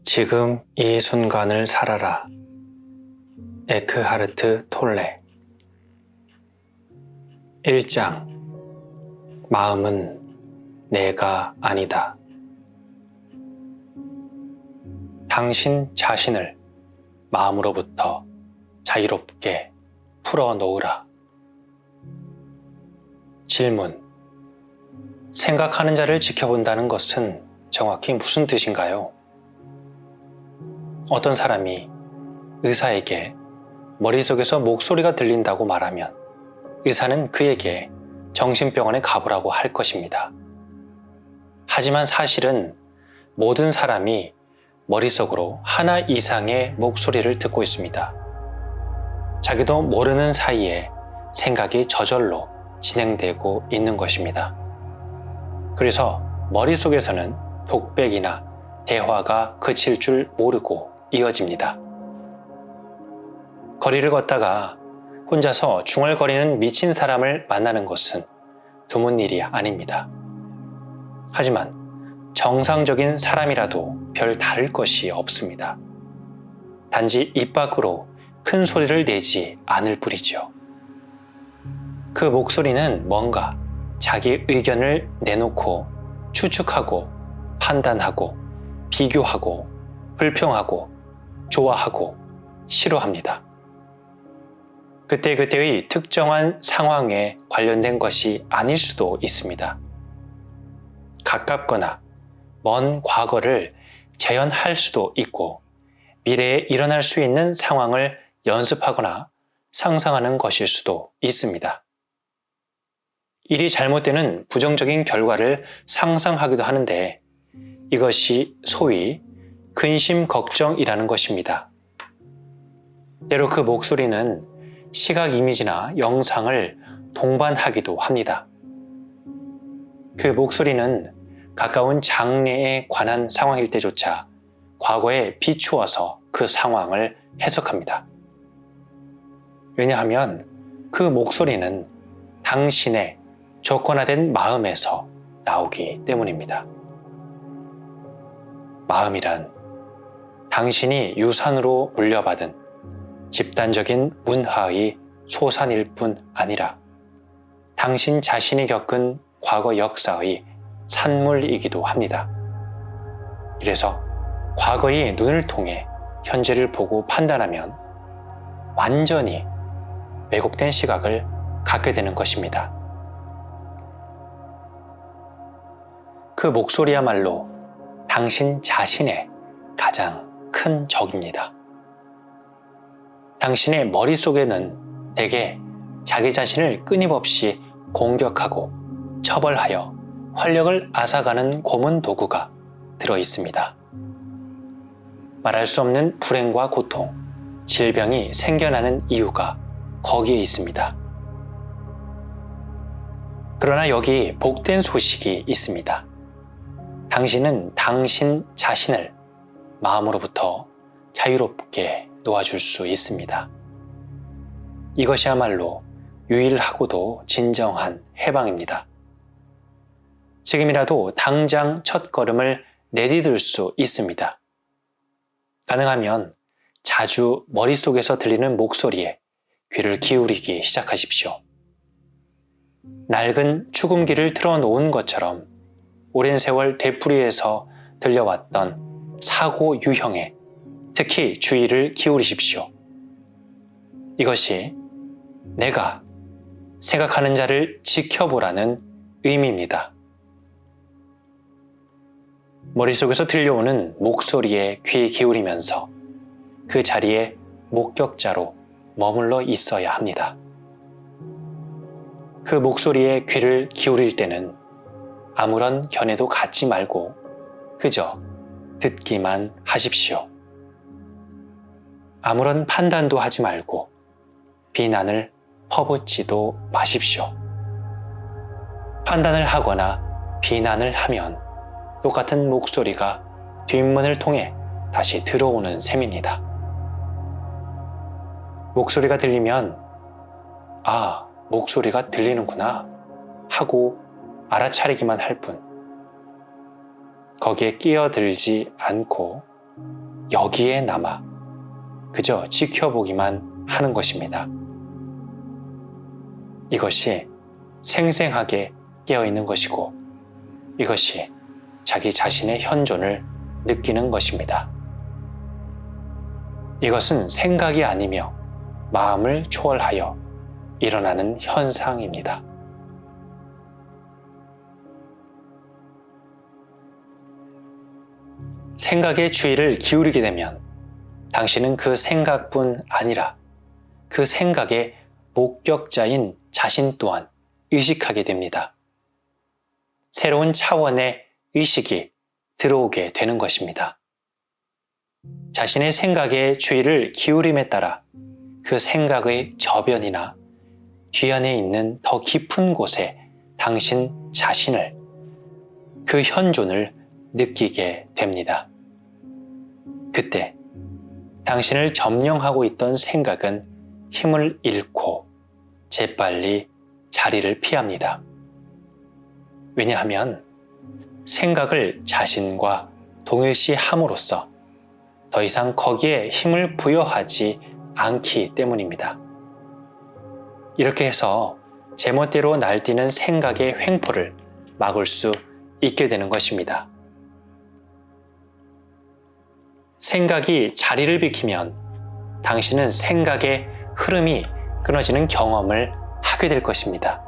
지금 이 순간을 살아라. 에크하르트 톨레. 1장. 마음은 내가 아니다. 당신 자신을 마음으로부터 자유롭게 풀어놓으라. 질문. 생각하는 자를 지켜본다는 것은 정확히 무슨 뜻인가요? 어떤 사람이 의사에게 머릿속에서 목소리가 들린다고 말하면 의사는 그에게 정신병원에 가보라고 할 것입니다. 하지만 사실은 모든 사람이 머릿속으로 하나 이상의 목소리를 듣고 있습니다. 자기도 모르는 사이에 생각이 저절로 진행되고 있는 것입니다. 그래서 머릿속에서는 독백이나 대화가 그칠 줄 모르고 이어집니다. 거리를 걷다가 혼자서 중얼거리는 미친 사람을 만나는 것은 드문 일이 아닙니다. 하지만 정상적인 사람이라도 별 다를 것이 없습니다. 단지 입 밖으로 큰 소리를 내지 않을 뿐이죠. 그 목소리는 뭔가 자기 의견을 내놓고 추측하고 판단하고 비교하고 불평하고 좋아하고 싫어합니다. 그때그때의 특정한 상황에 관련된 것이 아닐 수도 있습니다. 가깝거나 먼 과거를 재현할 수도 있고 미래에 일어날 수 있는 상황을 연습하거나 상상하는 것일 수도 있습니다. 일이 잘못되는 부정적인 결과를 상상하기도 하는데 이것이 소위 근심 걱정이라는 것입니다. 때로 그 목소리는 시각 이미지나 영상을 동반하기도 합니다. 그 목소리는 가까운 장래에 관한 상황일 때조차 과거에 비추어서 그 상황을 해석합니다. 왜냐하면 그 목소리는 당신의 조건화된 마음에서 나오기 때문입니다. 마음이란 당신이 유산으로 물려받은 집단적인 문화의 소산일 뿐 아니라 당신 자신이 겪은 과거 역사의 산물이기도 합니다. 그래서 과거의 눈을 통해 현재를 보고 판단하면 완전히 왜곡된 시각을 갖게 되는 것입니다. 그 목소리야말로 당신 자신의 가장 큰 적입니다. 당신의 머릿속에는 대개 자기 자신을 끊임없이 공격하고 처벌하여 활력을 앗아가는 고문 도구가 들어 있습니다. 말할 수 없는 불행과 고통, 질병이 생겨나는 이유가 거기에 있습니다. 그러나 여기 복된 소식이 있습니다. 당신은 당신 자신을 마음으로부터 자유롭게 놓아줄 수 있습니다. 이것이야말로 유일하고도 진정한 해방입니다. 지금이라도 당장 첫 걸음을 내디딜 수 있습니다. 가능하면 자주 머릿속에서 들리는 목소리에 귀를 기울이기 시작하십시오. 낡은 축음기를 틀어놓은 것처럼 오랜 세월 되풀이해서 들려왔던 사고 유형에 특히 주의를 기울이십시오. 이것이 내가 생각하는 자를 지켜보라는 의미입니다. 머릿속에서 들려오는 목소리에 귀 기울이면서 그 자리에 목격자로 머물러 있어야 합니다. 그 목소리에 귀를 기울일 때는 아무런 견해도 갖지 말고 그저 듣기만 하십시오. 아무런 판단도 하지 말고 비난을 퍼붓지도 마십시오. 판단을 하거나 비난을 하면 똑같은 목소리가 뒷문을 통해 다시 들어오는 셈입니다. 목소리가 들리면 아, 목소리가 들리는구나 하고 알아차리기만 할 뿐 거기에 끼어들지 않고 여기에 남아 그저 지켜보기만 하는 것입니다. 이것이 생생하게 깨어있는 것이고 이것이 자기 자신의 현존을 느끼는 것입니다. 이것은 생각이 아니며 마음을 초월하여 일어나는 현상입니다. 생각에 주의를 기울이게 되면 당신은 그 생각뿐 아니라 그 생각의 목격자인 자신 또한 의식하게 됩니다. 새로운 차원의 의식이 들어오게 되는 것입니다. 자신의 생각에 주의를 기울임에 따라 그 생각의 저변이나 뒤안에 있는 더 깊은 곳에 당신 자신을, 그 현존을 느끼게 됩니다. 그때 당신을 점령하고 있던 생각은 힘을 잃고 재빨리 자리를 피합니다. 왜냐하면 생각을 자신과 동일시함으로써 더 이상 거기에 힘을 부여하지 않기 때문입니다. 이렇게 해서 제멋대로 날뛰는 생각의 횡포를 막을 수 있게 되는 것입니다. 생각이 자리를 비키면 당신은 생각의 흐름이 끊어지는 경험을 하게 될 것입니다.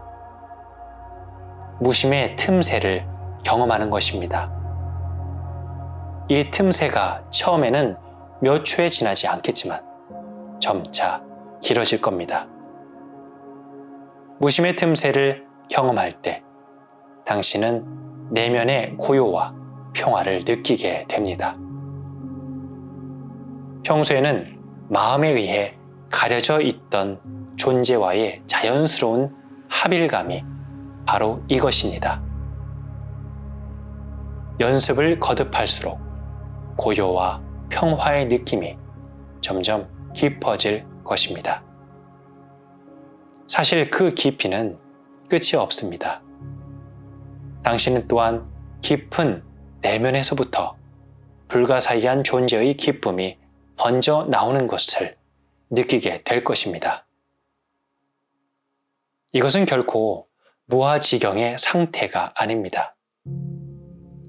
무심의 틈새를 경험하는 것입니다. 이 틈새가 처음에는 몇 초에 지나지 않겠지만 점차 길어질 겁니다. 무심의 틈새를 경험할 때 당신은 내면의 고요와 평화를 느끼게 됩니다. 평소에는 마음에 의해 가려져 있던 존재와의 자연스러운 합일감이 바로 이것입니다. 연습을 거듭할수록 고요와 평화의 느낌이 점점 깊어질 것입니다. 사실 그 깊이는 끝이 없습니다. 당신은 또한 깊은 내면에서부터 불가사의한 존재의 기쁨이 번져 나오는 것을 느끼게 될 것입니다. 이것은 결코 무아지경의 상태가 아닙니다.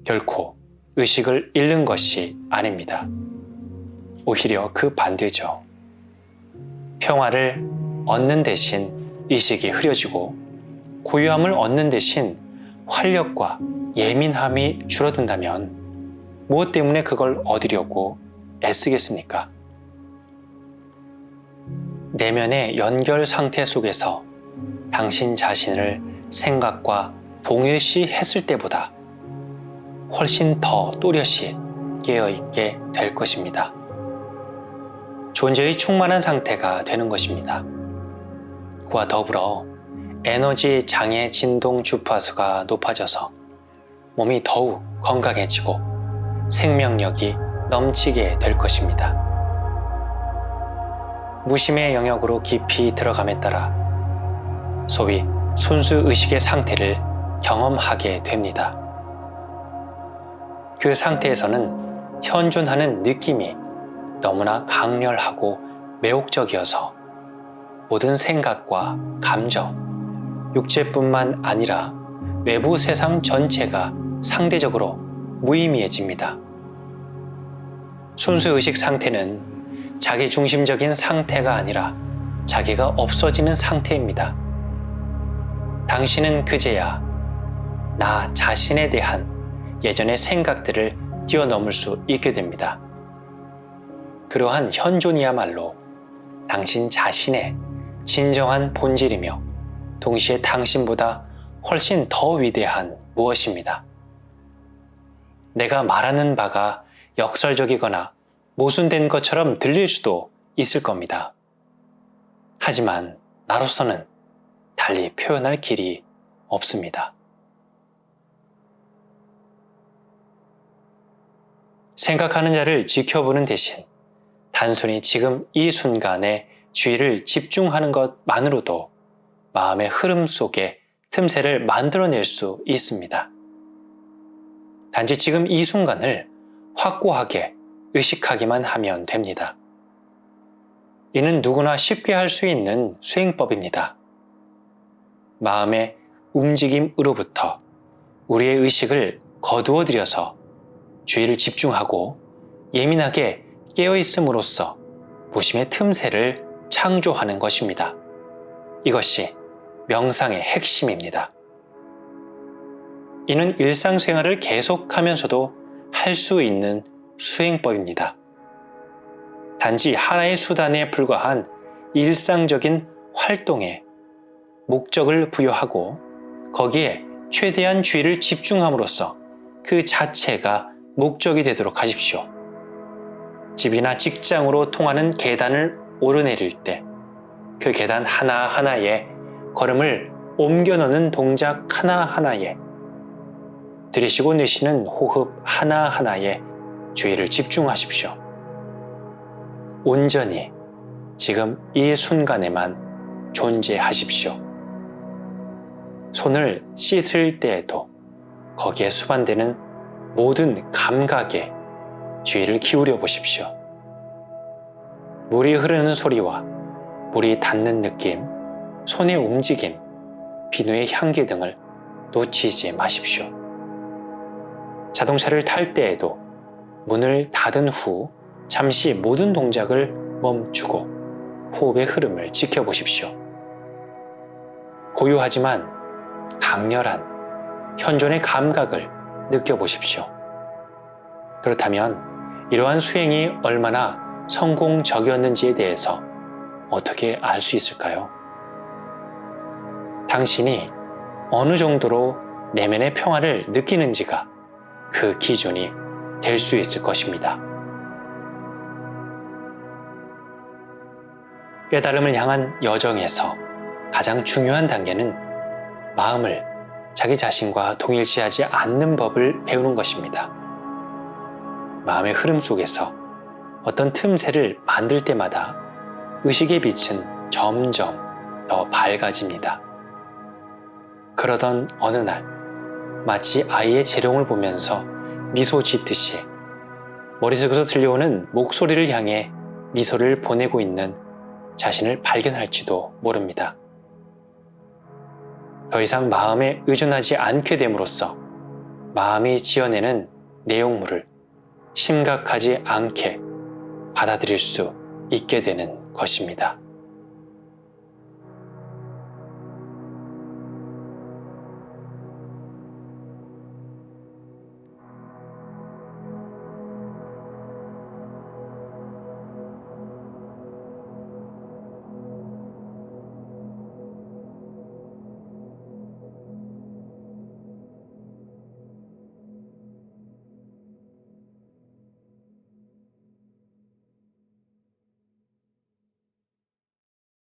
결코 의식을 잃는 것이 아닙니다. 오히려 그 반대죠. 평화를 얻는 대신 의식이 흐려지고 고요함을 얻는 대신 활력과 예민함이 줄어든다면 무엇 때문에 그걸 얻으려고 애쓰겠습니까? 내면의 연결 상태 속에서 당신 자신을 생각과 동일시 했을 때보다 훨씬 더 또렷이 깨어있게 될 것입니다. 존재의 충만한 상태가 되는 것입니다. 그와 더불어 에너지 장애 진동 주파수가 높아져서 몸이 더욱 건강해지고 생명력이 넘치게 될 것입니다. 무심의 영역으로 깊이 들어감에 따라 소위 순수의식의 상태를 경험하게 됩니다. 그 상태에서는 현존하는 느낌이 너무나 강렬하고 매혹적이어서 모든 생각과 감정, 육체뿐만 아니라 외부 세상 전체가 상대적으로 무의미해집니다. 순수의식 상태는 자기 중심적인 상태가 아니라 자기가 없어지는 상태입니다. 당신은 그제야 나 자신에 대한 예전의 생각들을 뛰어넘을 수 있게 됩니다. 그러한 현존이야말로 당신 자신의 진정한 본질이며 동시에 당신보다 훨씬 더 위대한 무엇입니다. 내가 말하는 바가 역설적이거나 모순된 것처럼 들릴 수도 있을 겁니다. 하지만 나로서는 달리 표현할 길이 없습니다. 생각하는 자를 지켜보는 대신 단순히 지금 이 순간에 주의를 집중하는 것만으로도 마음의 흐름 속에 틈새를 만들어낼 수 있습니다. 단지 지금 이 순간을 확고하게 의식하기만 하면 됩니다. 이는 누구나 쉽게 할 수 있는 수행법입니다. 마음의 움직임으로부터 우리의 의식을 거두어 들여서 주의를 집중하고 예민하게 깨어있음으로써 무심의 틈새를 창조하는 것입니다. 이것이 명상의 핵심입니다. 이는 일상생활을 계속하면서도 할 수 있는 수행법입니다. 단지 하나의 수단에 불과한 일상적인 활동에 목적을 부여하고 거기에 최대한 주의를 집중함으로써 그 자체가 목적이 되도록 하십시오. 집이나 직장으로 통하는 계단을 오르내릴 때 그 계단 하나하나에 걸음을 옮겨 넣는 동작 하나하나에 들이쉬고 내쉬는 호흡 하나하나에 주의를 집중하십시오. 온전히 지금 이 순간에만 존재하십시오. 손을 씻을 때에도 거기에 수반되는 모든 감각에 주의를 기울여 보십시오. 물이 흐르는 소리와 물이 닿는 느낌, 손의 움직임, 비누의 향기 등을 놓치지 마십시오. 자동차를 탈 때에도 문을 닫은 후 잠시 모든 동작을 멈추고 호흡의 흐름을 지켜보십시오. 고요하지만 강렬한 현존의 감각을 느껴보십시오. 그렇다면 이러한 수행이 얼마나 성공적이었는지에 대해서 어떻게 알 수 있을까요? 당신이 어느 정도로 내면의 평화를 느끼는지가 그 기준이 될 수 있을 것입니다. 깨달음을 향한 여정에서 가장 중요한 단계는 마음을 자기 자신과 동일시하지 않는 법을 배우는 것입니다. 마음의 흐름 속에서 어떤 틈새를 만들 때마다 의식의 빛은 점점 더 밝아집니다. 그러던 어느 날 마치 아이의 재롱을 보면서 미소 짓듯이 머릿속에서 들려오는 목소리를 향해 미소를 보내고 있는 자신을 발견할지도 모릅니다. 더 이상 마음에 의존하지 않게 됨으로써 마음이 지어내는 내용물을 심각하지 않게 받아들일 수 있게 되는 것입니다.